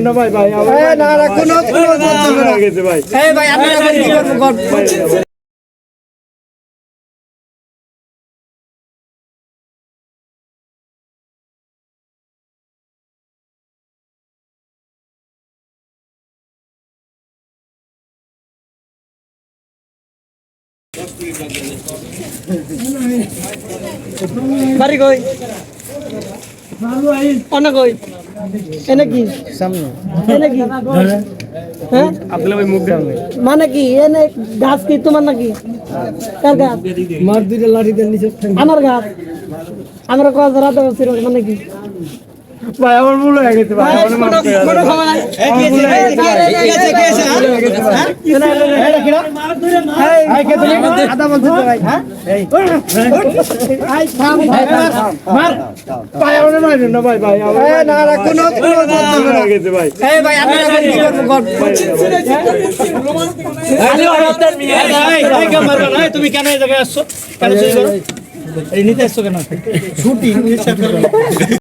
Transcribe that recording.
না ভাই ভাই না না কোনো ভাই এই ভাই আপনারা কি করব বাড়ি কই অন্য কই এনে কি সামনে এনে কি হ্যাঁ আপনি ভাই মুখ দেন মানে কি এনে গাছ কি তোমার নাকি কার গাছ মার দুইটা লাঠি দেন নিচে আমার গাছ আমরা কত রাতে বসে মানে কি ভাই আমার ভুল হয়ে গেছে ভাই আমার মাফ করে দাও কে তুমি আদা বলছো ভাই হ্যাঁ এই আই থাম মার ভাই আমার মারুন না ভাই ভাই না না কোনো হয়ে গেছে ভাই এই ভাই আপনারা কি করব আরে ওরতের মিয়া এই কামার ভাই তুমি কেন এই জায়গায় আসছো কেন চুরি করো এই নিতে আসছো কেন ছুটি